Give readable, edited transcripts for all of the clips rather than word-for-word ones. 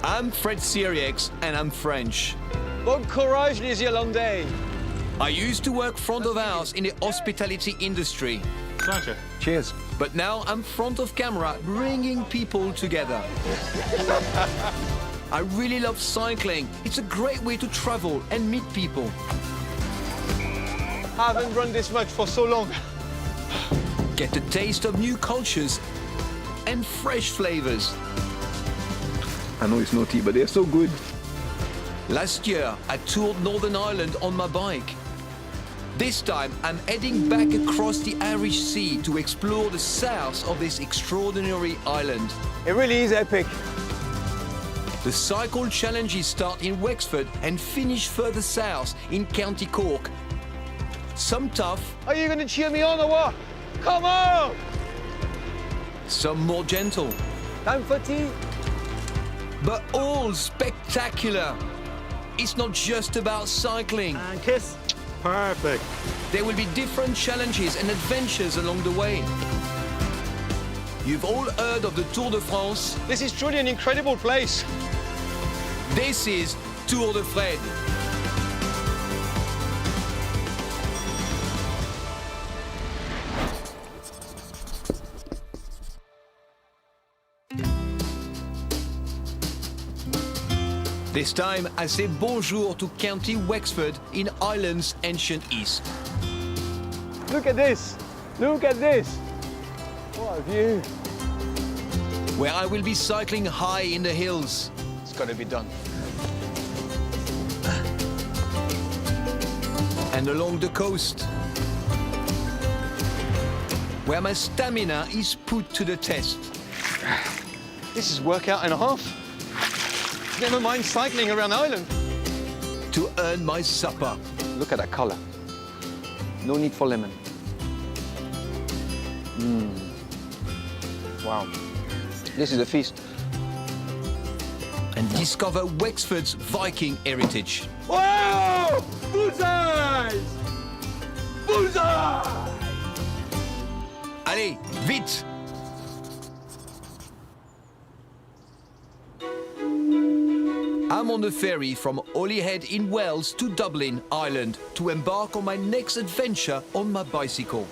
I'm Fred Sirieix and I'm French. Bon courage, les Irlandais. I used to work front of house in the hospitality industry. Pleasure. Cheers. But now I'm front of camera, bringing people together. I really love cycling. It's a great way to travel and meet people. I haven't run this much for so long. Get a taste of new cultures and fresh flavors. I know it's naughty, but they're so good. Last year, I toured Northern Ireland on my bike. This time, I'm heading back across the Irish Sea to explore the south of this extraordinary island. It really is epic. The cycle challenges start in Wexford and finish further south in County Cork. Some tough, Are you going to cheer me on or what? Come on! some more gentle, Time for tea. but all spectacular. It's not just about cycling. And kiss. Perfect. There will be different challenges and adventures along the way. You've all heard of the Tour de France. This is truly an incredible place. This is Tour de Fred. This time, I say bonjour to County Wexford in Ireland's ancient east. Look at this. Look at this. What a view. Where I will be cycling high in the hills. It's got to be done. And along the coast, where my stamina is put to the test. This is workout and a half. Never mind cycling around Ireland. To earn my supper. Look at that colour. No need for lemon. Wow. This is a feast. And discover Wexford's Viking heritage. Wow! Bullseyes! Bullseye! Allez, vite! I'm on the ferry from Holyhead in Wales to Dublin, Ireland, to embark on my next adventure on my bicycle.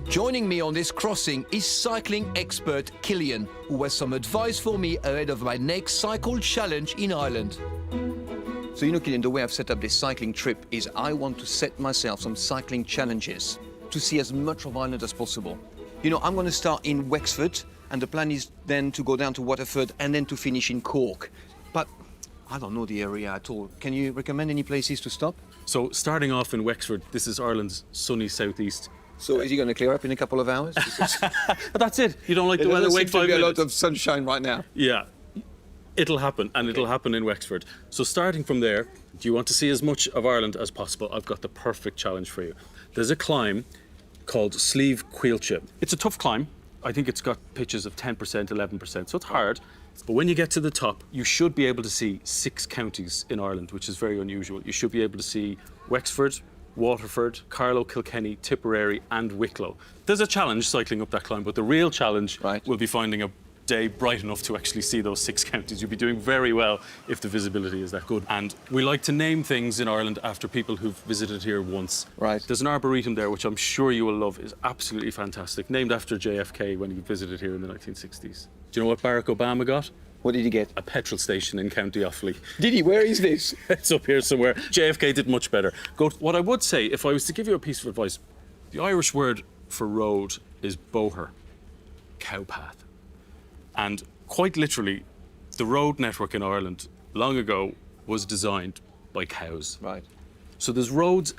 Joining me on this crossing is cycling expert Killian, who has some advice for me ahead of my next cycle challenge in Ireland. So you know, Killian, the way I've set up this cycling trip is I want to set myself some cycling challenges to see as much of Ireland as possible. You know, I'm going to start in Wexford, and the plan is then to go down to Waterford and then to finish in Cork. But I don't know the area at all. Can you recommend any places to stop? So starting off in Wexford, this is Ireland's sunny southeast. So is he going to clear up in a couple of hours? But that's it. You don't like the weather, wait 5 a minutes. lot of sunshine right now. Yeah. It'll happen, and it'll happen in Wexford. So starting from there, do you want to see as much of Ireland as possible? I've got the perfect challenge for you. There's a climb called Slieve Coillte. It's a tough climb. I think it's got pitches of 10%, 11%, so it's hard. But when you get to the top, you should be able to see 6 counties in Ireland, which is very unusual. You should be able to see Wexford, Waterford, Carlow, Kilkenny, Tipperary and Wicklow. There's a challenge cycling up that climb, but the real challenge will be finding a day bright enough to actually see those 6 counties. You'll be doing very well if the visibility is that good. And we like to name things in Ireland after people who've visited here once. Right. There's an arboretum there, which I'm sure you will love, is absolutely fantastic, named after JFK when he visited here in the 1960s. Do you know what Barack Obama got? What did he get? A petrol station in County Offaly. Did he? Where is this? It's up here somewhere. JFK did much better. What I would say, if I was to give you a piece of advice, the Irish word for road is boher, cowpath. And quite literally, the road network in Ireland long ago was designed by cows. Right. So there's roads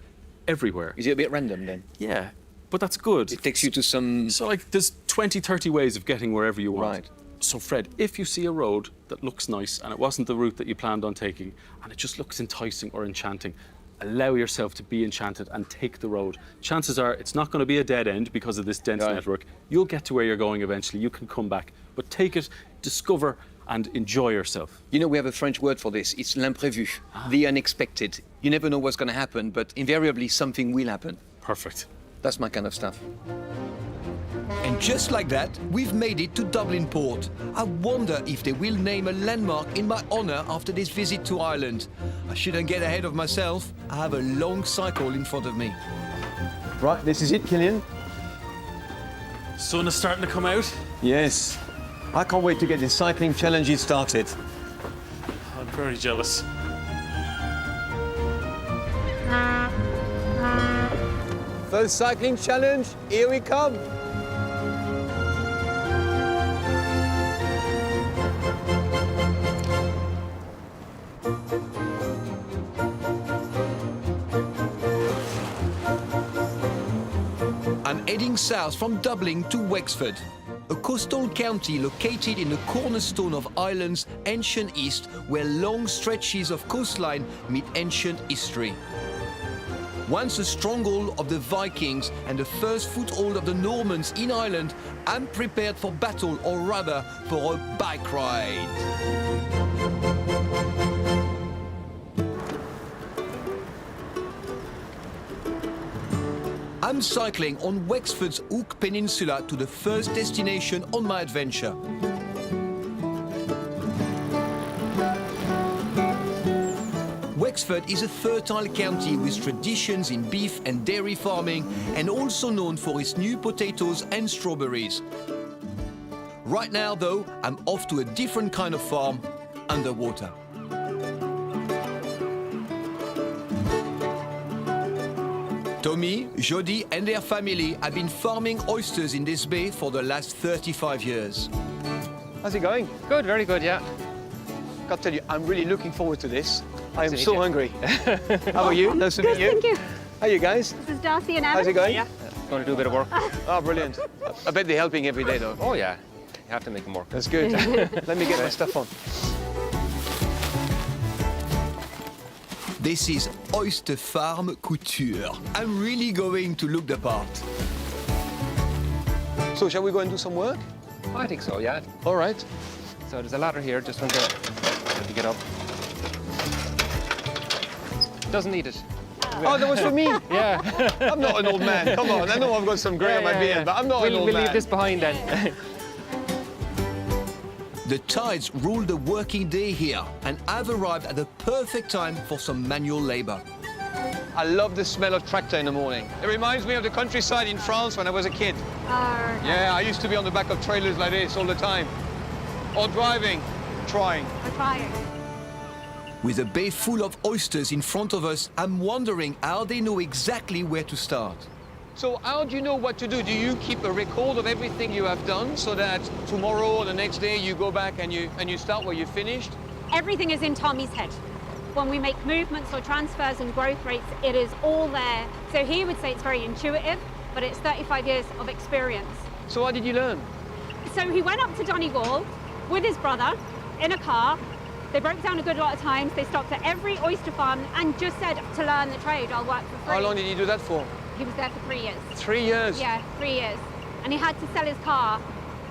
everywhere. Is it a bit random then? Yeah, but that's good. It takes you to some... So like there's 20, 30 ways of getting wherever you want. Right. So Fred, if you see a road that looks nice and it wasn't the route that you planned on taking and it just looks enticing or enchanting, allow yourself to be enchanted and take the road. Chances are it's not going to be a dead end because of this dense network. You'll get to where you're going eventually. You can come back. But take it, discover and enjoy yourself. You know, we have a French word for this. It's l'imprévu, the unexpected. You never know what's going to happen, but invariably something will happen. Perfect. That's my kind of stuff. And just like that, we've made it to Dublin Port. I wonder if they will name a landmark in my honour after this visit to Ireland. I shouldn't get ahead of myself. I have a long cycle in front of me. Right, this is it, Killian. Sun is starting to come out. Yes. I can't wait to get this cycling challenge started. I'm very jealous. First cycling challenge, here we come. I'm heading south from Dublin to Wexford, a coastal county located in the cornerstone of Ireland's ancient east, where long stretches of coastline meet ancient history. Once a stronghold of the Vikings and the first foothold of the Normans in Ireland, I'm prepared for battle, or rather for a bike ride. I'm cycling on Wexford's Hook Peninsula to the first destination on my adventure. Wexford is a fertile county with traditions in beef and dairy farming, and also known for its new potatoes and strawberries. Right now, though, I'm off to a different kind of farm, underwater. Tommy, Jody and their family have been farming oysters in this bay for the last 35 years. How's it going? Good, very good, yeah. Got to tell you, I'm really looking forward to this. I am to meet so you. hungry. How are you? Nice to meet you. Thank you. How are you guys? This is Darcy and Evan. How's it going? Yeah, going to do a bit of work. Oh, brilliant. I bet they're helping every day, though. Oh, yeah. You have to make them work. That's good. Let me get my stuff on. This is Oyster Farm Couture. I'm really going to look the part. So, shall we go and do some work? I think so, yeah. All right. So there's a ladder here, just want to get up. Doesn't need it. Oh, that was for me. Yeah. I'm not an old man. Come on. I know I've got some grey on my beard, but I'm not an old we'll man. leave this behind then. The tides rule the working day here, and I've arrived at the perfect time for some manual labor. I love the smell of tractor in the morning. It reminds me of the countryside in France when I was a kid. Yeah, I used to be on the back of trailers like this all the time. Or driving, trying. We're trying. With a bay full of oysters in front of us, I'm wondering how they know exactly where to start. So how do you know what to do? Do you keep a record of everything you have done so that tomorrow or the next day you go back and you start where you finished? Everything is in Tommy's head. When we make movements or transfers and growth rates, it is all there. So he would say it's very intuitive, but it's 35 years of experience. So how did you learn? So he went up to Donegal with his brother in a car. They broke down a good lot of times. They stopped at every oyster farm and just said, to learn the trade, I'll work for free. How long did you do that for? He was there for 3 years. 3 years? Yeah, 3 years. And he had to sell his car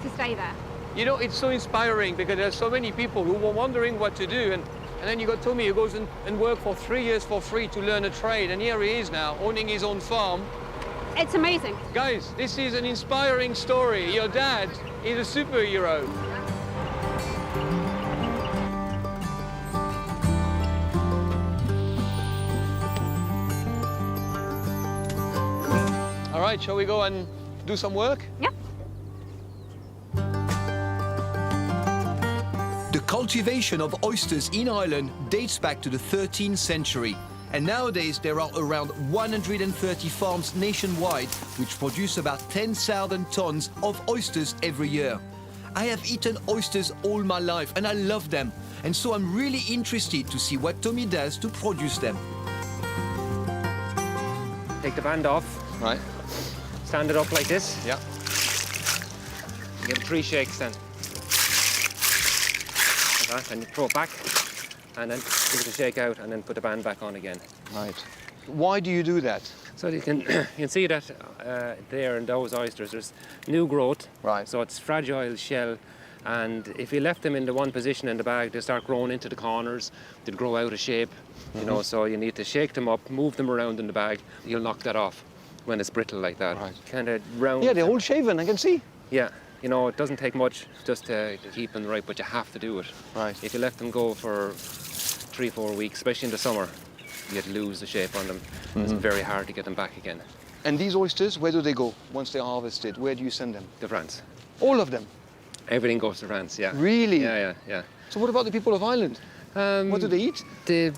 to stay there. You know, it's so inspiring because there's so many people who were wondering what to do. And then you got Tommy who goes and worked for 3 years for free to learn a trade. And here he is now, owning his own farm. It's amazing. Guys, this is an inspiring story. Your dad is a superhero. All right, shall we go and do some work? Yeah. The cultivation of oysters in Ireland dates back to the 13th century. And nowadays there are around 130 farms nationwide which produce about 10,000 tons of oysters every year. I have eaten oysters all my life and I love them. And so I'm really interested to see what Tommy does to produce them. Take the band off, Right. stand it up like this. Yeah. Give it 3 shakes then. Like that, and you throw it back, and then give it a shake out, and then put the band back on again. Right. Why do you do that? So you can you can see that there in those oysters, there's new growth. Right. So it's fragile shell, and if you left them in the one position in the bag, they start growing into the corners. They'd grow out of shape, you know. So you need to shake them up, move them around in the bag. You'll knock that off. when it's brittle like that. Right. Kind of round. Yeah, they're all shaven, I can see. Yeah, you know, it doesn't take much just to keep them right, but you have to do it. Right. If you let them go for 3-4 weeks, especially in the summer, you'd lose the shape on them. It's very hard to get them back again. And these oysters, where do they go once they're harvested? Where do you send them? To France. All of them? Everything goes to France, yeah. Really? Yeah. So what about the people of Ireland? What do they eat?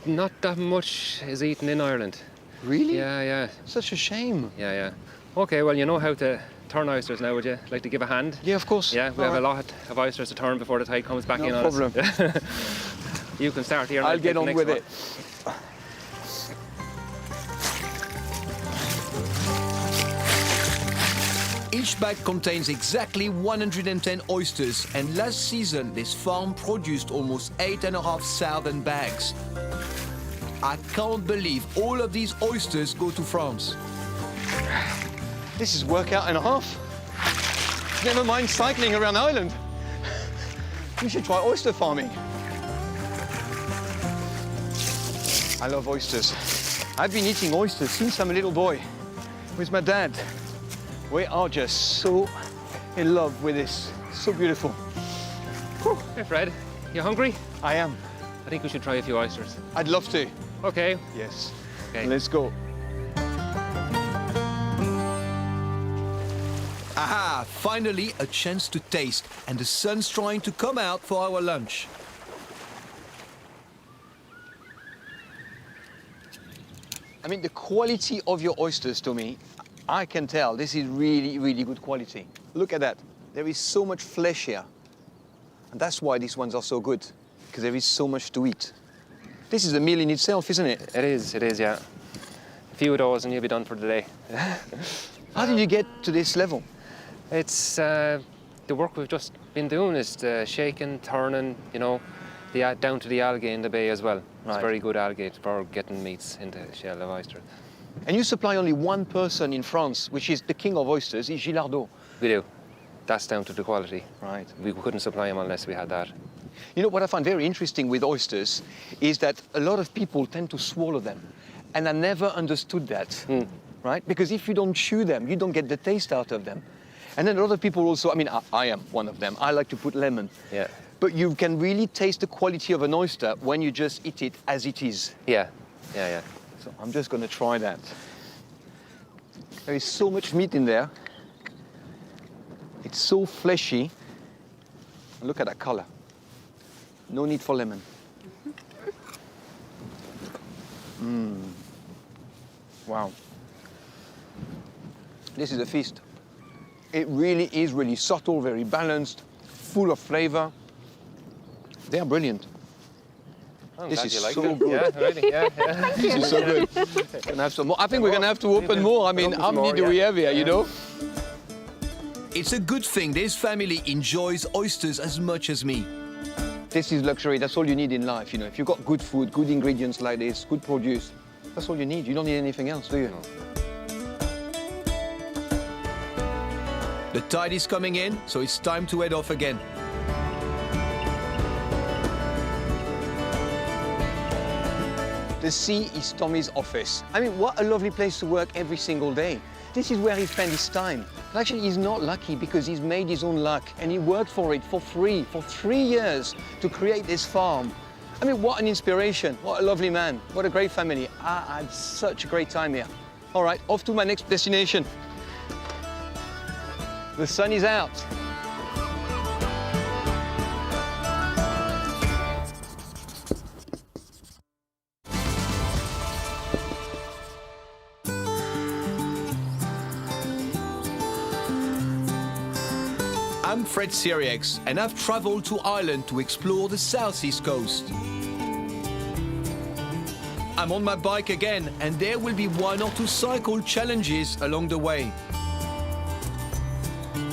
Not that much is eaten in Ireland. Really? Yeah. Such a shame. Yeah. Okay, well, you know how to turn oysters now, would you? Like to give a hand? Yeah, of course. Yeah, we have a lot of oysters to turn before the tide comes back in on us. No problem. You can start here. And I'll get on with it. Each bag contains exactly 110 oysters, and last season this farm produced almost 8,500 bags. I can't believe all of these oysters go to France. This is workout and a half. Never mind cycling around Ireland. We should try oyster farming. I love oysters. I've been eating oysters since I'm a little boy with my dad. We are just so in love with this. So beautiful. Whew. Hey, Fred, you hungry? I am. I think we should try a few oysters. I'd love to. Okay. Yes. Okay. Let's go. Aha! Finally a chance to taste, and the sun's trying to come out for our lunch. I mean, the quality of your oysters, to me, I can tell this is really, really good quality. Look at that. There is so much flesh here. And that's why these ones are so good, because there is so much to eat. This is a meal in itself, isn't it? It is, yeah. A few of those and you'll be done for the day. How did you get to this level? It's the work we've just been doing is shaking, turning, you know, down to the algae in the bay as well. It's Right. very good algae for getting meats into the shell of oyster. And you supply only one person in France, which is the king of oysters, is Gilardeau. We do. That's down to the quality. Right. We couldn't supply them unless we had that. You know, what I find very interesting with oysters is that a lot of people tend to swallow them. And I never understood that, right? Because if you don't chew them, you don't get the taste out of them. And then a lot of people also, I mean, I am one of them. I like to put lemon. Yeah. But you can really taste the quality of an oyster when you just eat it as it is. Yeah. So I'm just going to try that. There is so much meat in there. It's so fleshy. And look at that color. No need for lemon. Wow. This is a feast. It really is really subtle, very balanced, full of flavor. They are brilliant. This is so good. Yeah, really, yeah. This is so good. Gonna have some more. I think we're going to have to open more. I mean, how many do we have here, you know? It's a good thing this family enjoys oysters as much as me. This is luxury. That's all you need in life, you know. If you've got good food, good ingredients like this, good produce, that's all you need. You don't need anything else, do you? No. The tide is coming in, so it's time to head off again. The sea is Tommy's office. I mean, what a lovely place to work every single day. This is where he spends his time. But actually, he's not lucky because he's made his own luck and he worked for it for free for 3 years to create this farm. I mean, what an inspiration. What a lovely man. What a great family. I had such a great time here. All right, off to my next destination. The sun is out. I'm Fred Sirieix, and I've traveled to Ireland to explore the southeast coast. I'm on my bike again, and there will be 1 or 2 cycle challenges along the way.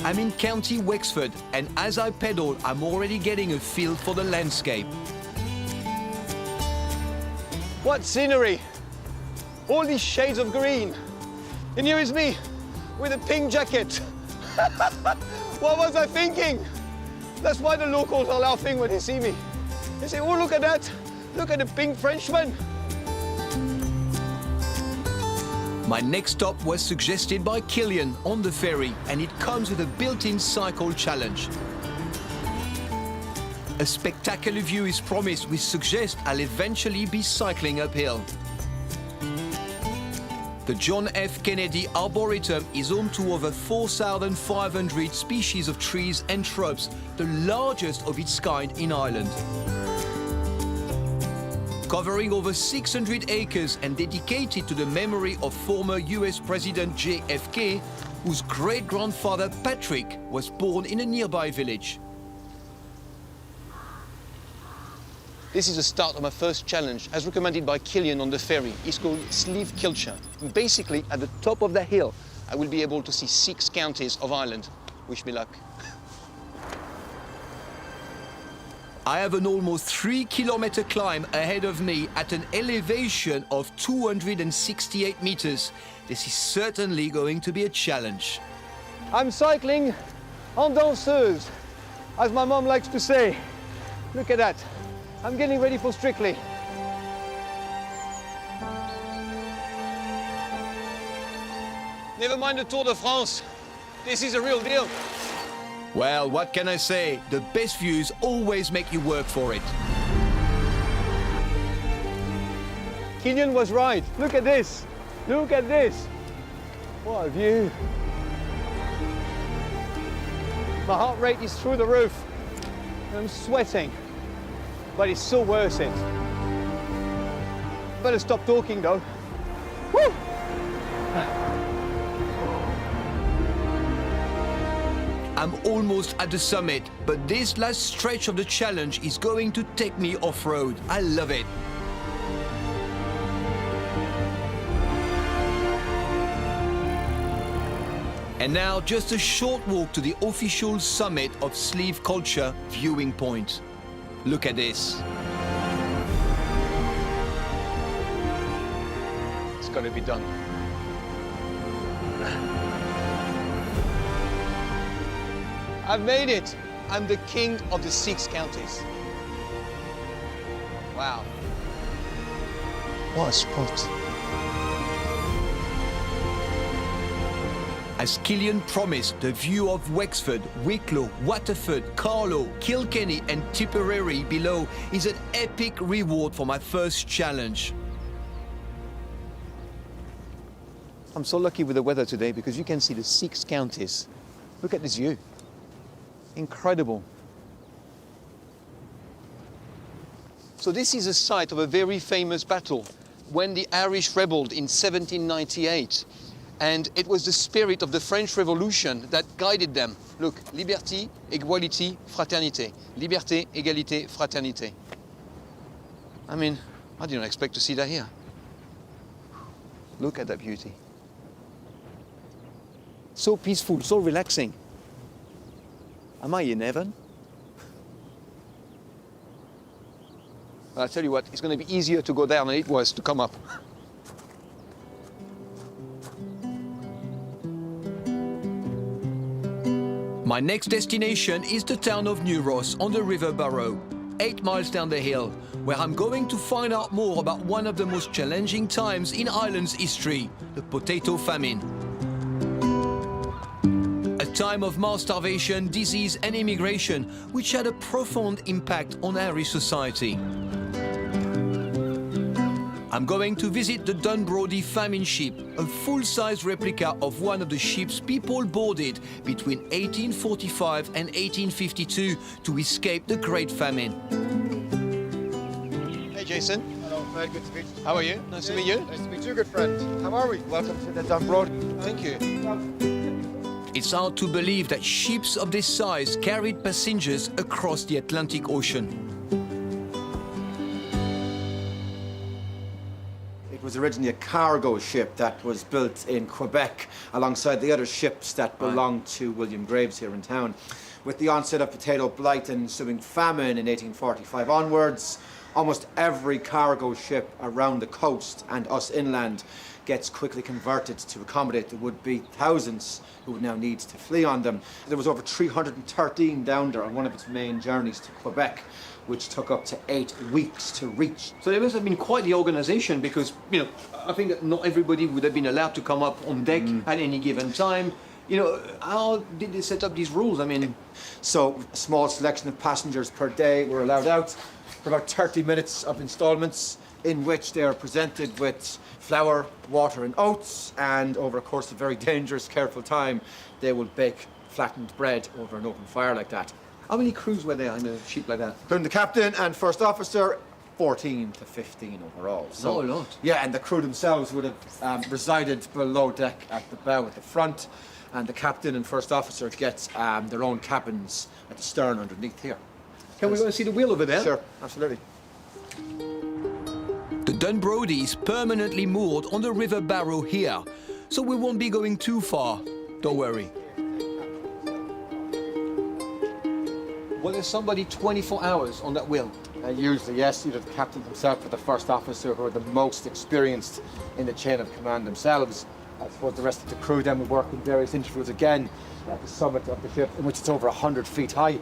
I'm in County Wexford, and as I pedal, I'm already getting a feel for the landscape. What scenery! All these shades of green. And here is me with a pink jacket. What was I thinking? That's why the locals are laughing when they see me. They say, oh, look at that. Look at the pink Frenchman. My next stop was suggested by Killian on the ferry, and it comes with a built-in cycle challenge. A spectacular view is promised, which suggests I'll eventually be cycling uphill. The John F. Kennedy Arboretum is home to over 4,500 species of trees and shrubs, the largest of its kind in Ireland. Covering over 600 acres and dedicated to the memory of former US President JFK, whose great-grandfather Patrick was born in a nearby village. This is the start of my first challenge, as recommended by Killian on the ferry. It's called Slieve Coillte. Basically, at the top of the hill, I will be able to see 6 counties of Ireland. Wish me luck. I have an almost 3-kilometer climb ahead of me at an elevation of 268 meters. This is certainly going to be a challenge. I'm cycling en danseuse, as my mom likes to say. Look at that. I'm getting ready for Strictly. Never mind the Tour de France. This is a real deal. Well, what can I say? The best views always make you work for it. Killian was right. Look at this. Look at this. What a view. My heart rate is through the roof. I'm sweating, but it's so worth it. Better stop talking though. Woo! I'm almost at the summit, but this last stretch of the challenge is going to take me off-road. I love it. And now, just a short walk to the official summit of Slieve Coillte viewing point. Look at this. It's got to be done. I've made it. I'm the king of the 6 counties. Wow. What a spot. As Killian promised, the view of Wexford, Wicklow, Waterford, Carlow, Kilkenny and Tipperary below is an epic reward for my first challenge. I'm so lucky with the weather today because you can see the 6 counties. Look at this view. Incredible. So this is the site of a very famous battle when the Irish rebelled in 1798. And it was the spirit of the French Revolution that guided them. Look, liberté, égalité, fraternité. Liberté, égalité, fraternité. I mean, I didn't expect to see that here. Look at that beauty. So peaceful, so relaxing. Am I in heaven? Well, I'll tell you what, it's going to be easier to go down than it was to come up. My next destination is the town of New Ross on the River Barrow, 8 miles down the hill, where I'm going to find out more about one of the most challenging times in Ireland's history, the potato famine. A time of mass starvation, disease and immigration, which had a profound impact on Irish society. I'm going to visit the Dunbrody famine ship, a full-size replica of one of the ships people boarded between 1845 and 1852 to escape the Great Famine. Hey, Jason. Hello, Fred. Good to meet you. How are you? Nice to meet you. Nice to meet you, good friend. How are we? Welcome to the Dunbrody. Thank you. It's hard to believe that ships of this size carried passengers across the Atlantic Ocean. It was originally a cargo ship that was built in Quebec alongside the other ships that belonged to William Graves here in town. With the onset of potato blight and ensuing famine in 1845 onwards, almost every cargo ship around the coast and us inland gets quickly converted to accommodate the would-be thousands who would now need to flee on them. There was over 313 down there on one of its main journeys to Quebec, which took up to 8 weeks to reach. So there must have been quite the organisation because, you know, I think that not everybody would have been allowed to come up on deck at any given time. You know, how did they set up these rules? I mean... So a small selection of passengers per day were allowed out for about 30 minutes of instalments in which they are presented with flour, water and oats, and over a course of very dangerous, careful time, they will bake flattened bread over an open fire like that. How many crews were there in a ship like that? Including the captain and first officer, 14 to 15 overall. So, not a lot. Yeah, and the crew themselves would have resided below deck at the bow at the front, and the captain and first officer get their own cabins at the stern underneath here. Can we go and see the wheel over there? Sure, absolutely. The Dunbrody is permanently moored on the River Barrow here, so we won't be going too far. Don't worry. Well, there's somebody 24 hours on that wheel. Usually, yes, either the captain himself or the first officer, who are the most experienced in the chain of command themselves. I suppose the rest of the crew then will work in various intervals again at the summit of the ship, in which it's over 100 feet high.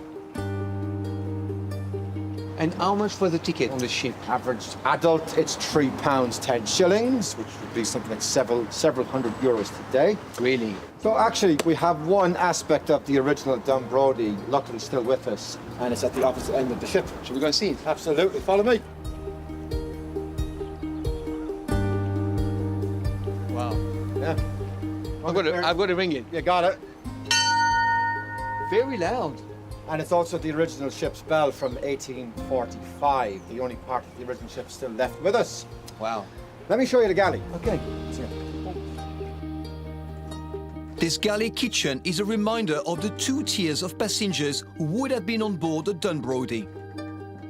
And how much for the ticket on the ship? Average adult, it's £3 10 shillings, which would be something like several hundred euros today. Really? So actually, we have one aspect of the original Dunbrody, luckily still with us, and it's at the opposite end of the ship. Should we go and see it? Absolutely, follow me. Wow. Yeah. I've got to ring it. You got it. Very loud. And it's also the original ship's bell from 1845, the only part of the original ship still left with us. Wow. Let me show you the galley. Okay. This galley kitchen is a reminder of the 2 tiers of passengers who would have been on board the Dunbrody.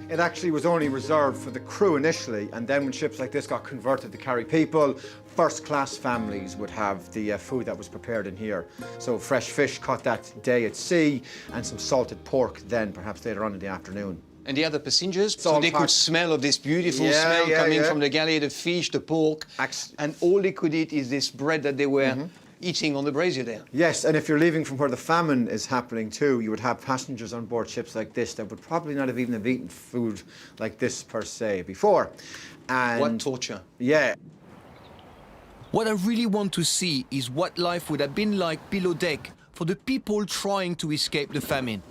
It actually was only reserved for the crew initially, and then when ships like this got converted to carry people, first-class families would have the food that was prepared in here. So fresh fish caught that day at sea, and some salted pork then, perhaps later on in the afternoon. And the other passengers, It's so all they could part- smell of this beautiful Yeah, smell yeah, coming yeah. from the galley, the fish, the pork, and all they could eat is this bread that they were eating on the brazier there. Yes, and if you're leaving from where the famine is happening too, you would have passengers on board ships like this that would probably not have even have eaten food like this per se before. And What torture. yeah. What I really want to see is what life would have been like below deck for the people trying to escape the famine.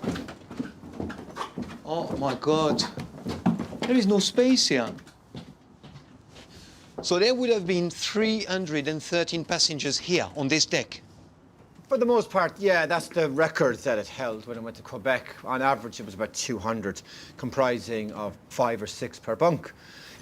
Oh my God. There is no space here. So there would have been 313 passengers here on this deck. For the most part, yeah, that's the record that it held when it went to Quebec. On average, it was about 200, comprising of 5 or 6 per bunk.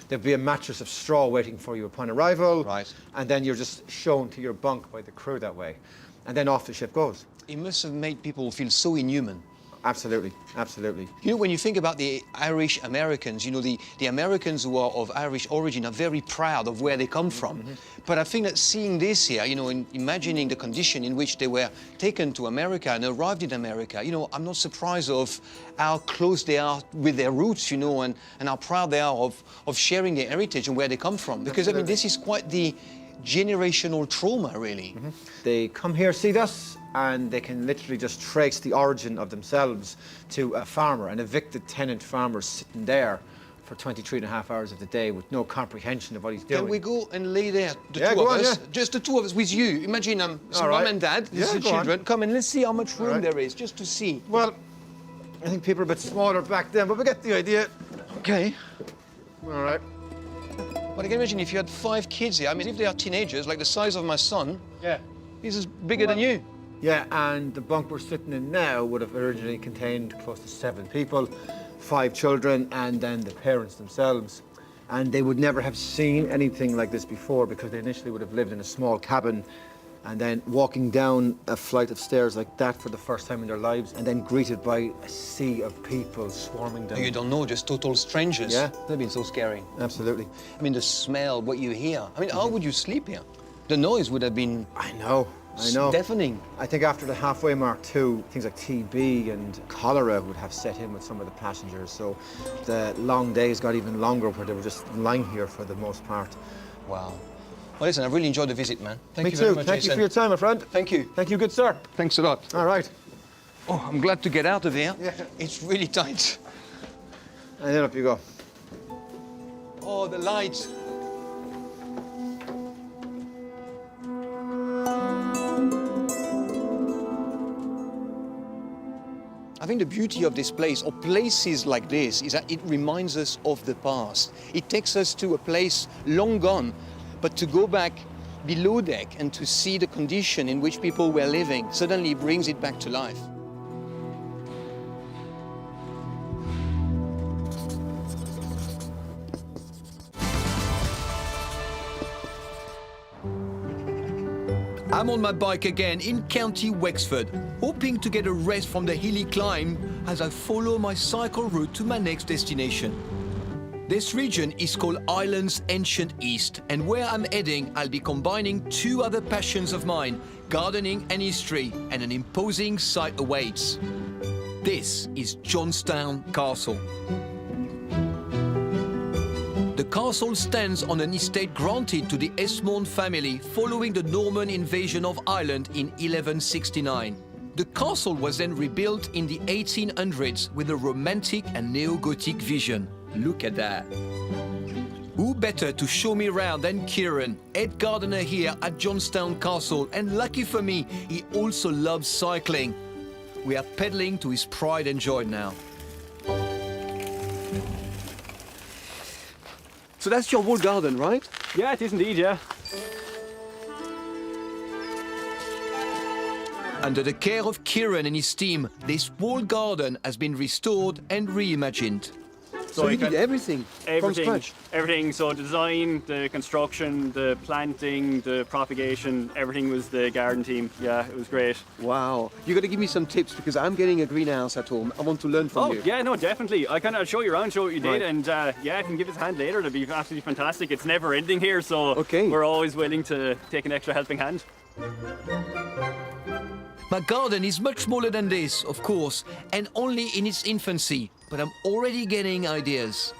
There'd be a mattress of straw waiting for you upon arrival. Right. And then you're just shown to your bunk by the crew that way. And then off the ship goes. It must have made people feel so inhuman. Absolutely, absolutely. You know, when you think about the Irish Americans, you know, the Americans who are of Irish origin are very proud of where they come from. But I think that seeing this here, you know, and imagining the condition in which they were taken to America and arrived in America, you know, I'm not surprised of how close they are with their roots, you know, and how proud they are of sharing their heritage and where they come from. Because, I mean, this is quite the generational trauma, really. They come here, see us, and they can literally just trace the origin of themselves to a farmer, an evicted tenant farmer sitting there for 23 and a half hours of the day with no comprehension of what he's doing. Can we go and lay there, the Yeah, two go of on, us? yeah. Just the two of us with you. Imagine some All right. mum and dad, this is Yeah, the go on. children. Come and let's see how much room right. there is, just to see. Well, I think people are a bit smaller back then, but we get the idea. Okay. All right. But I can imagine if you had 5 kids here, I mean, if they are teenagers, like the size of my son, Yeah. he's as bigger than you. Yeah, and the bunk we're sitting in now would have originally contained close to 7 people, 5 children, and then the parents themselves. And they would never have seen anything like this before because they initially would have lived in a small cabin and then walking down a flight of stairs like that for the first time in their lives and then greeted by a sea of people swarming down. You don't know, just total strangers. Yeah. That'd been so scary. Absolutely. I mean, the smell, what you hear. I mean, how would you sleep here? The noise would have been... I know. I know. Deafening. I think after the halfway mark too, things like TB and cholera would have set in with some of the passengers. So the long days got even longer where they were just lying here for the most part. Wow. Well, listen, I really enjoyed the visit, man. Thank Me you too. very much, Thank you Jason. for your time, my friend. Thank you. Thank you, good sir. Thanks a lot. All right. Oh, I'm glad to get out of here. Yeah. It's really tight. And then up you go. Oh, the lights. I think the beauty of this place, or places like this, is that it reminds us of the past. It takes us to a place long gone, but to go back below deck and to see the condition in which people were living suddenly brings it back to life. I'm on my bike again in County Wexford, hoping to get a rest from the hilly climb as I follow my cycle route to my next destination. This region is called Ireland's Ancient East, and where I'm heading, I'll be combining two other passions of mine, gardening and history, and an imposing sight awaits. This is Johnstown Castle. The castle stands on an estate granted to the Esmond family following the Norman invasion of Ireland in 1169. The castle was then rebuilt in the 1800s with a romantic and neo-Gothic vision. Look at that. Who better to show me around than Kieran, head gardener here at Johnstown Castle, and lucky for me, he also loves cycling. We are pedaling to his pride and joy now. So that's your wall garden, right? Yeah, it is indeed, yeah. Under the care of Kieran and his team, this wall garden has been restored and reimagined. So you I did can- everything from Everything, scratch? everything. So the design, the construction, the planting, the propagation, everything was the garden team. Yeah, it was great. Wow. You got to give me some tips because I'm getting a greenhouse at home. I want to learn from Oh, you. yeah, no, definitely. I'll show you around, show what you did, Right. and yeah, I can give us a hand later. It'll be absolutely fantastic. It's never ending here, so Okay. we're always willing to take an extra helping hand. My garden is much smaller than this, of course, and only in its infancy, but I'm already getting ideas.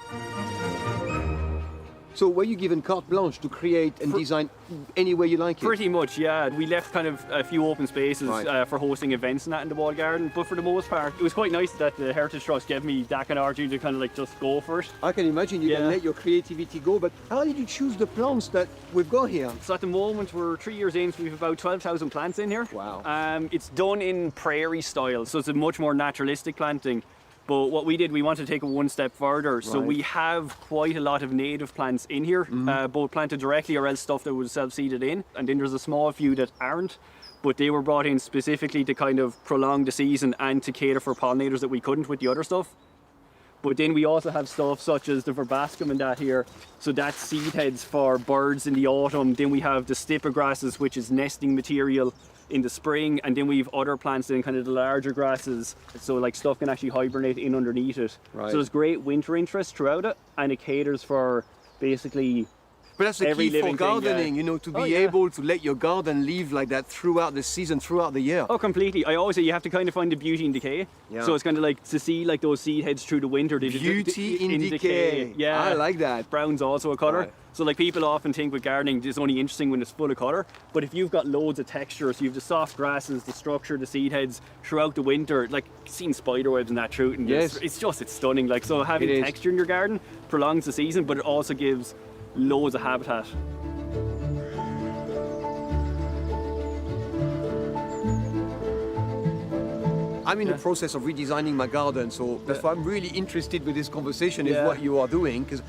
So were you given carte blanche to create and design any way you like it? Pretty much, yeah. We left kind of a few open spaces Right. for hosting events and that in the wall garden, but for the most part, it was quite nice that the Heritage Trust gave me that kind of opportunity to kind of like just go for it. I can imagine you can Yeah. let your creativity go, but how did you choose the plants that we've got here? So at the moment, we're 3 years in, so we have about 12,000 plants in here. Wow. It's done in prairie style, so it's a much more naturalistic planting. But what we did, we wanted to take it one step further. So Right. we have quite a lot of native plants in here, both planted directly or else stuff that was self-seeded in. And then there's a small few that aren't, but they were brought in specifically to kind of prolong the season and to cater for pollinators that we couldn't with the other stuff. But then we also have stuff such as the verbascum and that here. So that's seed heads for birds in the autumn. Then we have the stipper grasses, which is nesting material in the spring. And then we have other plants in kind of the larger grasses. So like stuff can actually hibernate in underneath it. Right. So there's great winter interest throughout it. And it caters for basically But that's the every key for living thing, yeah. gardening, you know, to be Oh, yeah. able to let your garden live like that throughout the season, throughout the year. Oh, completely. I always say you have to kind of find the beauty in decay. Yeah. So it's kind of like to see like those seed heads through the winter. Beauty in decay. Yeah. I like that. Brown's also a colour. Right. So like people often think with gardening it's only interesting when it's full of colour. But if you've got loads of texture, so you've the soft grasses, the structure, the seed heads throughout the winter, like seeing spiderwebs and that through it, and Yes. it's stunning. Like so having It is. texture in your garden prolongs the season, but it also gives loads of habitat. I'm in the process of redesigning my garden, so that's why I'm really interested with this conversation is Yeah. what you are doing, because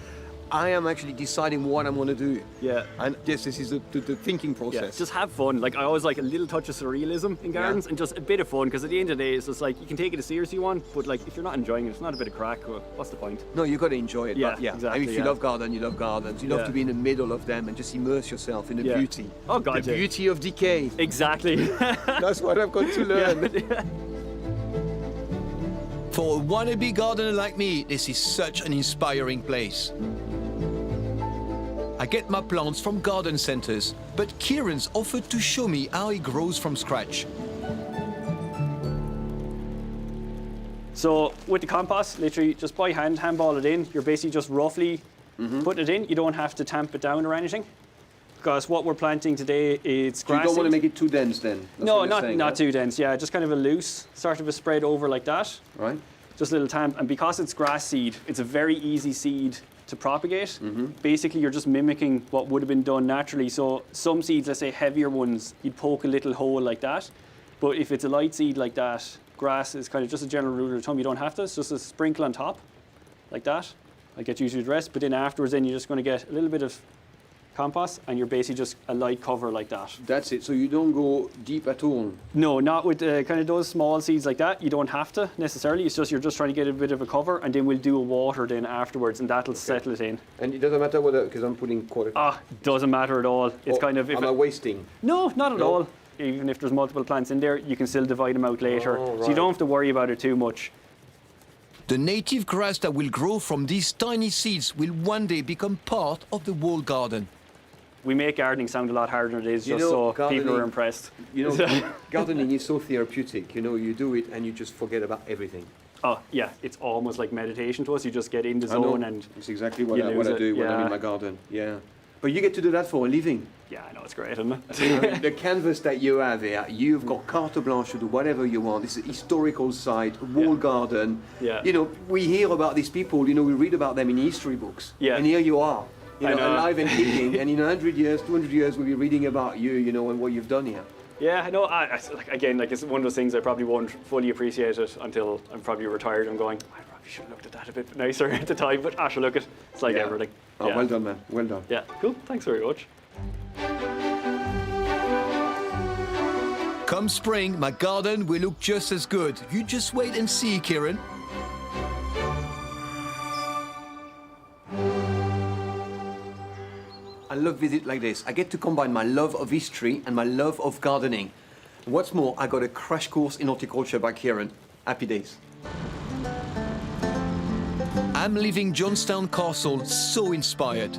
I am actually deciding what I'm going to do. Yeah. And yes, this is the thinking Yeah, process. just have fun. Like I always like a little touch of surrealism in gardens and just a bit of fun, because at the end of the day, it's just like you can take it as serious as you want, but like if you're not enjoying it, it's not a bit of crack. Well, what's the point? No, you got to enjoy it. Yeah, but yeah. exactly, I mean, if you yeah. love garden, you love gardens. You love Yeah. to be in the middle of them and just immerse yourself in the Yeah. beauty. Oh, God, the yeah. beauty of decay. Exactly. That's what I've got to learn. For a wannabe gardener like me, this is such an inspiring place. I get my plants from garden centres, but Kieran's offered to show me how he grows from scratch. So with the compost, literally just by handball it in. You're basically just roughly putting it in. You don't have to tamp it down or anything. Because what we're planting today, it's grass. You don't want to make it too dense then? That's No, what you're saying, not too dense. Yeah, just kind of a loose, sort of a spread over like that. Right. Just a little tamp. And because it's grass seed, it's a very easy seed to propagate. Basically, you're just mimicking what would have been done naturally. So some seeds, let's say heavier ones, you'd poke a little hole like that. But if it's a light seed like that, grass is kind of just a general rule of thumb. You don't have to. It's just a sprinkle on top, like that. I get usually the rest. But then afterwards, then you're just going to get a little bit of compost, and you're basically just a light cover like that. That's it. So you don't go deep at all? No, not with kind of those small seeds like that. You don't have to necessarily. It's just you're just trying to get a bit of a cover, and then we'll do a water then afterwards, and that'll settle it in. And it doesn't matter whether, because I'm putting quite a... Doesn't matter at all. It's kind of... Am I wasting? No, not at all. Even if there's multiple plants in there, you can still divide them out later. Oh, So you don't have to worry about it too much. The native grass that will grow from these tiny seeds will one day become part of the wall garden. We make gardening sound a lot harder than it is, You just know, so people are impressed. You know, gardening is so therapeutic. You know, you do it and you just forget about everything. Oh, yeah, it's almost like meditation to us. You just get in the I know. zone and... It's exactly what you I lose it, do when I'm yeah. in my garden. Yeah. But you get to do that for a living. Yeah, I know, it's great, isn't it? I mean, the canvas that you have here, you've got carte blanche to do whatever you want. This is a historical site, wall garden. Yeah. You know, we hear about these people, you know, we read about them in history books. Yeah. And here you are, you I know, know. alive and kicking. And in 100 years, 200 years, we'll be reading about you, you know, and what you've done here. Yeah, no, again, like it's one of those things I probably won't fully appreciate it until I'm probably retired. I'm going, I probably should have looked at that a bit nicer at the time, but sure, look, it's like Yeah. everything. Oh, Yeah. well done, man. Well done. Yeah, cool. Thanks very much. Come spring, my garden will look just as good. You just wait and see, Kieran. I love visits like this. I get to combine my love of history and my love of gardening. And what's more, I got a crash course in horticulture by Kieran. Happy days. I'm leaving Johnstown Castle so inspired.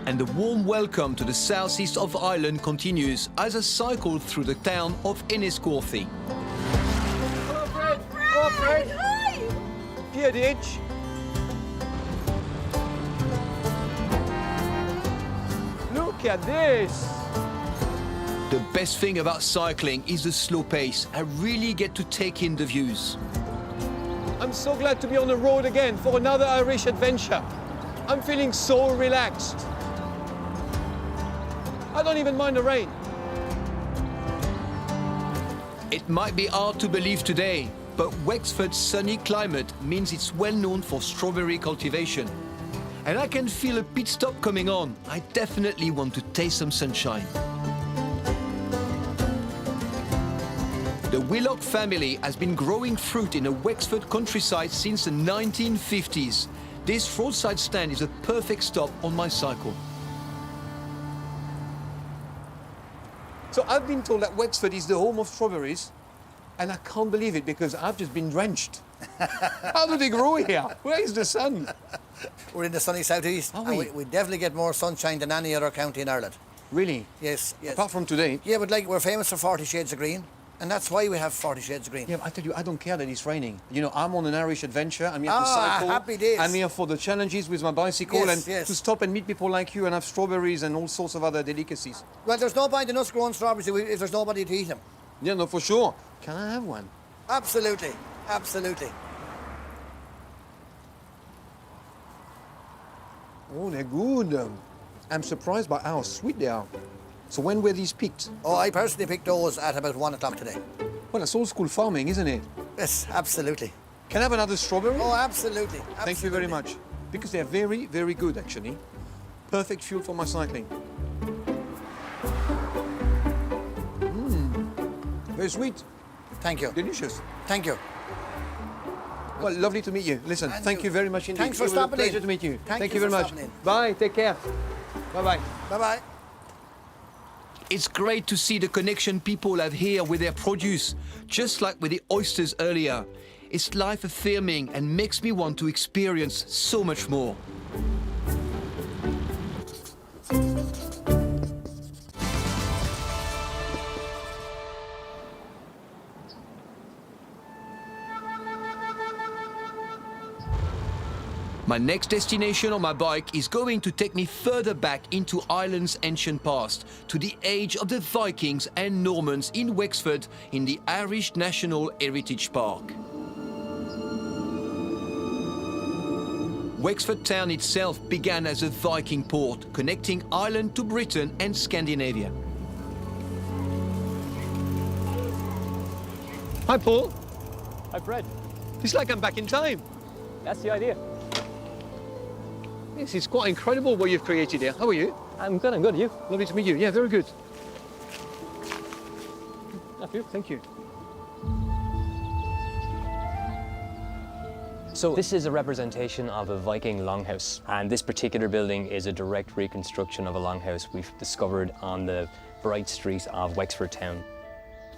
And the warm welcome to the southeast of Ireland continues as I cycle through the town of Enniscorthy. Hello, Fred. Hello, Fred. Hi! Here, ditch. Look at this. The best thing about cycling is the slow pace. I really get to take in the views. I'm so glad to be on the road again for another Irish adventure. I'm feeling so relaxed. I don't even mind the rain. It might be hard to believe today, but Wexford's sunny climate means it's well known for strawberry cultivation. And I can feel a pit stop coming on. I definitely want to taste some sunshine. The Willock family has been growing fruit in the Wexford countryside since the 1950s. This roadside stand is a perfect stop on my cycle. So I've been told that Wexford is the home of strawberries, and I can't believe it because I've just been drenched. How do they grow here? Where is the sun? We're in the sunny southeast. Are and we? we definitely get more sunshine than any other county in Ireland. Really? Yes, yes. Apart from today? Yeah, but like we're famous for 40 shades of green, and that's why we have 40 shades of green. Yeah, but I tell you, I don't care that it's raining. You know, I'm on an Irish adventure. I'm here to Ah, cycle. happy days. I'm here for the challenges with my bicycle Yes, and yes. to stop and meet people like you and have strawberries and all sorts of other delicacies. Well, there's no point in us growing strawberries if there's nobody to eat them. Yeah, no, for sure. Can I have one? Absolutely, absolutely. Oh, they're good. I'm surprised by how sweet they are. So when were these picked? Oh, I personally picked those at about 1 o'clock today. Well, that's old school farming, isn't it? Yes, absolutely. Can I have another strawberry? Oh, absolutely. Thank you very much. Because they're very, very good, actually. Perfect fuel for my cycling. Very sweet. Thank you. Delicious. Thank you. Well, lovely to meet you. Listen, And thank you. you very much indeed. Thanks for It was a stopping pleasure in. to meet you. Thank you you very for much. stopping in. Bye. Take care. Bye-bye. Bye-bye. It's great to see the connection people have here with their produce, just like with the oysters earlier. It's life-affirming and makes me want to experience so much more. My next destination on my bike is going to take me further back into Ireland's ancient past, to the age of the Vikings and Normans in Wexford in the Irish National Heritage Park. Wexford town itself began as a Viking port, connecting Ireland to Britain and Scandinavia. Hi, Paul. Hi, Fred. It's like I'm back in time. That's the idea. Yes, it's quite incredible what you've created here. How are you? I'm good. You? Lovely to meet you. Yeah, very good. Thank you. So this is a representation of a Viking longhouse, and this particular building is a direct reconstruction of a longhouse we've discovered on the bright street of Wexford town.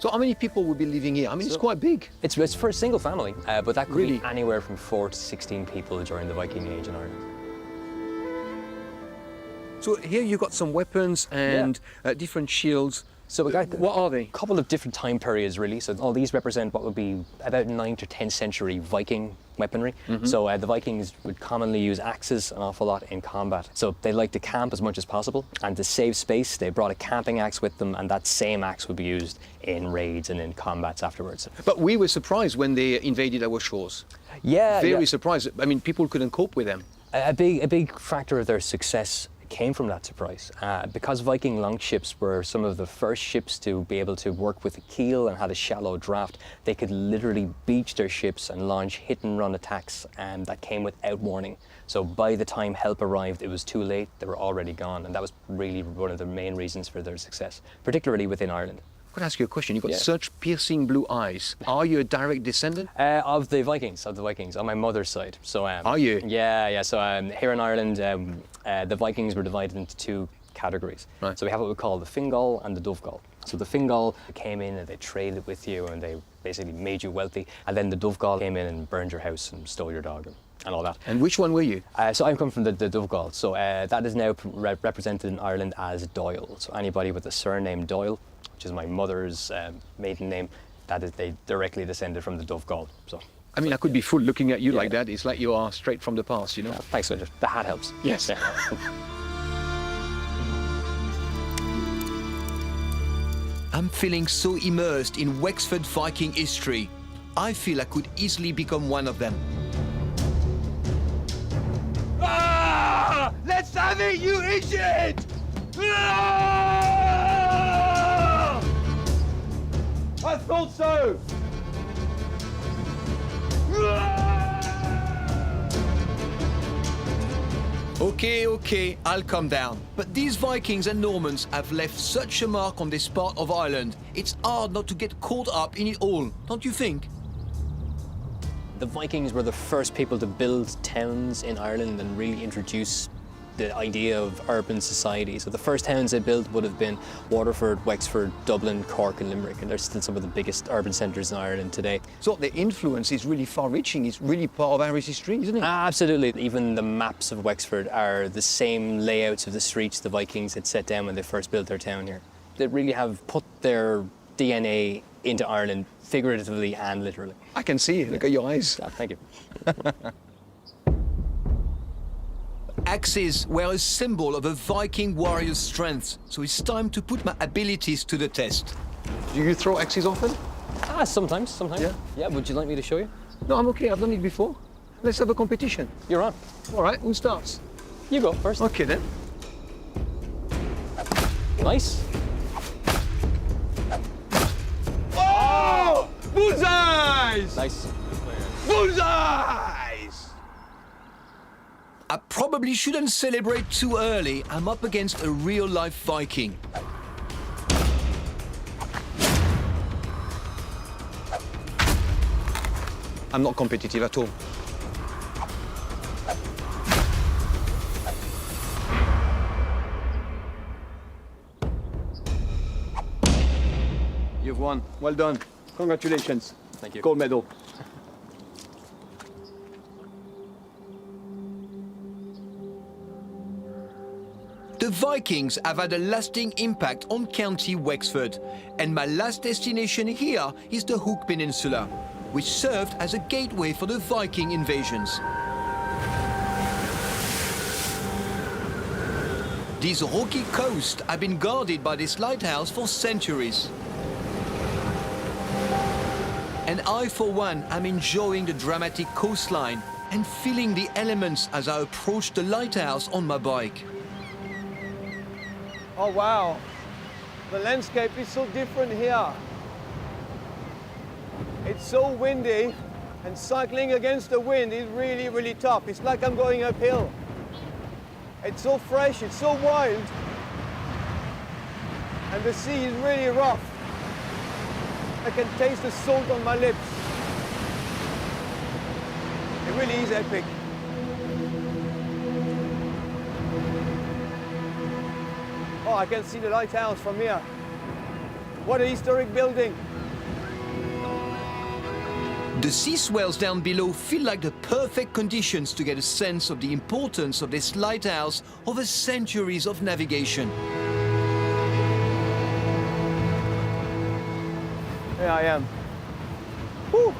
So how many people will be living here? I mean, it's quite big. It's for a single family, but that could Really? be anywhere from 4 to 16 people during the Viking age in Ireland. So here you've got some weapons and different shields. So we got What are they? a couple of different time periods, really. So all these represent what would be about 9th or 10th century Viking weaponry. So the Vikings would commonly use axes an awful lot in combat. So they like to camp as much as possible, and to save space, they brought a camping axe with them, and that same axe would be used in raids and in combats afterwards. But we were surprised when they invaded our shores. Very surprised. I mean, people couldn't cope with them. A big factor of their success came from that surprise. Because Viking longships were some of the first ships to be able to work with a keel and had a shallow draft, they could literally beach their ships and launch hit-and-run attacks that came without warning. So by the time help arrived, it was too late, they were already gone, and that was really one of the main reasons for their success, particularly within Ireland. I'm going to ask you a question. You've got such piercing blue eyes. Are you a direct descendant? Of the Vikings, on my mother's side. So, Are you? Yeah. So here in Ireland, the Vikings were divided into 2 categories. Right. So we have what we call the Fingal and the Donegal. So the Fingal came in and they traded with you and they basically made you wealthy. And then the Donegal came in and burned your house and stole your dog and all that. And which one were you? So I'm come from the Donegal. So that is now represented in Ireland as Doyle. So anybody with the surname Doyle, which is my mother's maiden name, they directly descended from the Donegal. So, I mean, I could be fool looking at you like that. It's like you are straight from the past, you know? thanks, Richard. The hat helps. Yes. Yeah. I'm feeling so immersed in Wexford Viking history. I feel I could easily become one of them. Ah! Let's have it, you idiot! Ah! I thought so! Okay, I'll calm down. But these Vikings and Normans have left such a mark on this part of Ireland. It's hard not to get caught up in it all, don't you think? The Vikings were the first people to build towns in Ireland and really introduce the idea of urban society. So the first towns they built would have been Waterford, Wexford, Dublin, Cork and Limerick, and they're still some of the biggest urban centres in Ireland today. So the influence is really far-reaching. It's really part of Irish history, isn't it? Absolutely. Even the maps of Wexford are the same layouts of the streets the Vikings had set down when they first built their town here. They really have put their DNA into Ireland, figuratively and literally. I can see it. Look at your eyes. Thank you. Axes were a symbol of a Viking warrior's strength, so it's time to put my abilities to the test. Do you throw axes often? Sometimes. Yeah, would you like me to show you? No, I'm okay. I've done it before. Let's have a competition. You're on. All right, who starts? You go first. Okay, then. Nice. Oh! Bullseyes! Nice. Bullseyes! I probably shouldn't celebrate too early. I'm up against a real-life Viking. I'm not competitive at all. You've won. Well done. Congratulations. Thank you. Gold medal. The Vikings have had a lasting impact on County Wexford, and my last destination here is the Hook Peninsula, which served as a gateway for the Viking invasions. These rocky coasts have been guarded by this lighthouse for centuries. And I, for one, am enjoying the dramatic coastline and feeling the elements as I approach the lighthouse on my bike. Oh wow, the landscape is so different here. It's so windy, and cycling against the wind is really, really tough. It's like I'm going uphill. It's so fresh, it's so wild, and the sea is really rough. I can taste the salt on my lips. It really is epic. Oh, I can see the lighthouse from here. What a historic building. The sea swells down below feel like the perfect conditions to get a sense of the importance of this lighthouse over centuries of navigation. Here I am. Woo!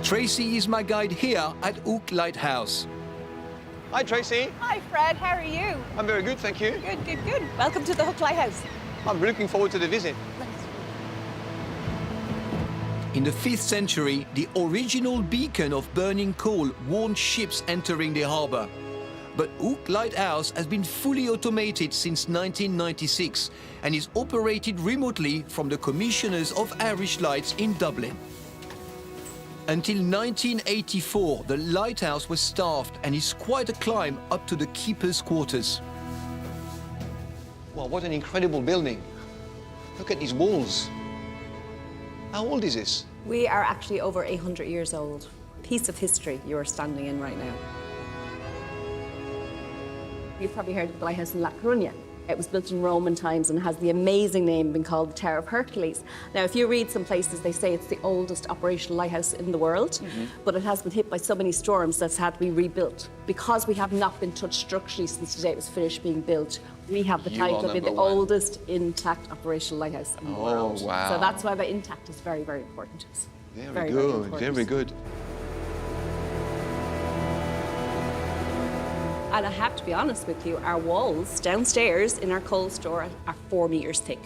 Tracy is my guide here at Hook Lighthouse. Hi, Tracy. Hi, Fred. How are you? I'm very good, thank you. Good, good, good. Welcome to the Hook Lighthouse. I'm looking forward to the visit. In the 5th century, the original beacon of burning coal warned ships entering the harbour. But Hook Lighthouse has been fully automated since 1996 and is operated remotely from the Commissioners of Irish Lights in Dublin. Until 1984, the lighthouse was staffed and is quite a climb up to the keeper's quarters. Wow, what an incredible building. Look at these walls. How old is this? We are actually over 800 years old. Piece of history you are standing in right now. You've probably heard of the lighthouse in La Coruña. It was built in Roman times and has the amazing name being called the Tower of Hercules. Now, if you read some places, they say it's the oldest operational lighthouse in the world, but it has been hit by so many storms that's had to be rebuilt. Because we have not been touched structurally since the day it was finished being built, we have the title of being the oldest intact operational lighthouse in the world. Wow. So that's why the intact is very, very important to us. Very good, very good. And I have to be honest with you, our walls downstairs in our coal store are 4 meters thick.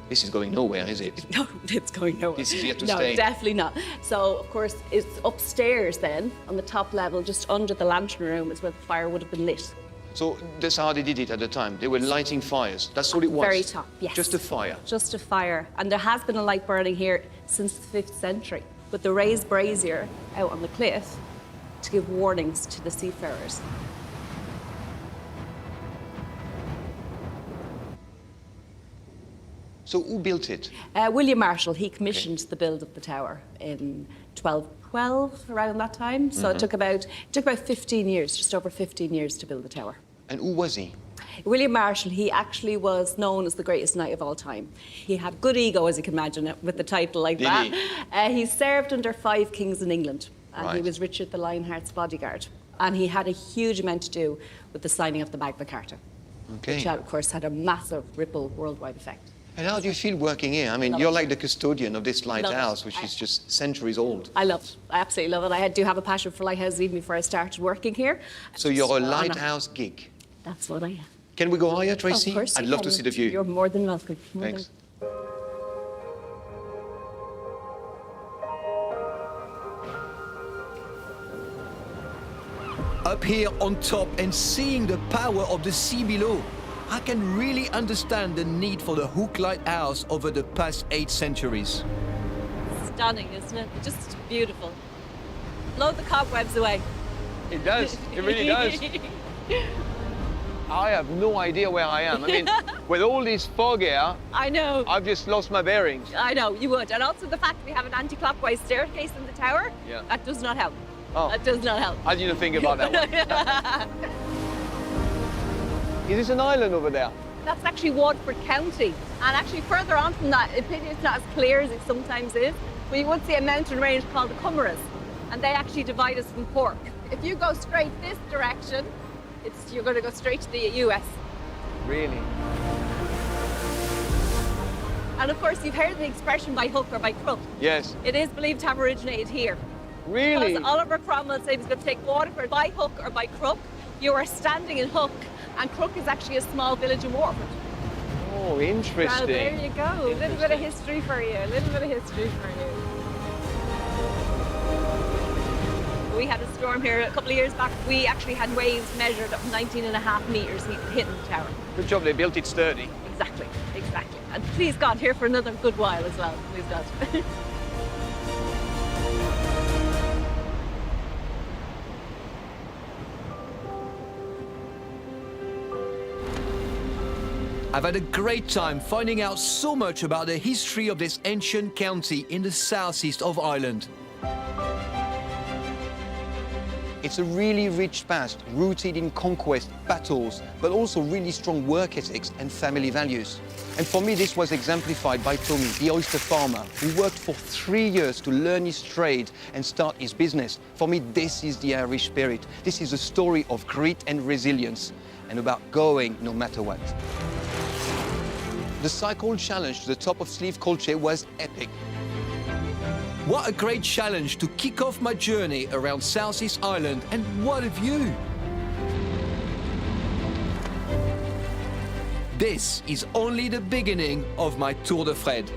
This is going nowhere, is it? No, it's going nowhere. This is here to no, stay. No, definitely not. So, of course, it's upstairs then, on the top level, just under the lantern room is where the fire would have been lit. So that's how they did it at the time. They were lighting fires. That's all it was. Very top, yes. Just a fire. Just a fire. And there has been a light burning here since the 5th century, with the raised brazier out on the cliff to give warnings to the seafarers. So who built it? William Marshall, he commissioned the build of the tower in 1212, around that time. So it took about 15 years, just over 15 years to build the tower. And who was he? William Marshall, he actually was known as the greatest knight of all time. He had good ego, as you can imagine, with the title like that. He served under 5 kings in England, and he was Richard the Lionheart's bodyguard. And he had a huge amount to do with the signing of the Magna Carta, which, of course, had a massive ripple worldwide effect. And how do you feel working here? I mean, you're like the custodian of this lighthouse, which is just centuries old. I love it. I absolutely love it. I do have a passion for lighthouses even before I started working here. So you're a lighthouse geek. That's what I am. Can we go higher, Tracy? Of course I'd love to see the view. You're more than welcome. Thanks. Up here on top and seeing the power of the sea below, I can really understand the need for the Hook Lighthouse over the past 8 centuries. Stunning, isn't it? Just beautiful. Blow the cobwebs away. It does. It really does. I have no idea where I am. I mean, with all this fog here, I know. I've just lost my bearings. I know, you would. And also the fact we have an anti-clockwise staircase in the tower, that does not help. Oh. That does not help. I didn't think about that one. Is this an island over there? That's actually Waterford County. And actually further on from that, it's not as clear as it sometimes is, but you would see a mountain range called the Cumaras. And they actually divide us from Cork. If you go straight this direction, you're going to go straight to the US. Really? And of course, you've heard the expression by hook or by crook. Yes. It is believed to have originated here. Really? Because Oliver Cromwell said he was going to take Waterford by hook or by crook. You are standing in Hook, and Crook is actually a small village in Waterford. Oh, interesting. Well, there you go. A little bit of history for you. A little bit of history for you. We had a storm here a couple of years back. We actually had waves measured up 19.5 metres hitting the tower. Good job, they built it sturdy. Exactly, exactly. And please God, here for another good while as well. Please God. I've had a great time finding out so much about the history of this ancient county in the southeast of Ireland. It's a really rich past, rooted in conquest, battles, but also really strong work ethics and family values. And for me, this was exemplified by Tommy, the oyster farmer, who worked for 3 years to learn his trade and start his business. For me, this is the Irish spirit. This is a story of grit and resilience, and about going no matter what. The cycle challenge to the top of Slieve Coillte was epic. What a great challenge to kick off my journey around Southeast Ireland, and what a view! This is only the beginning of my Tour de Fred.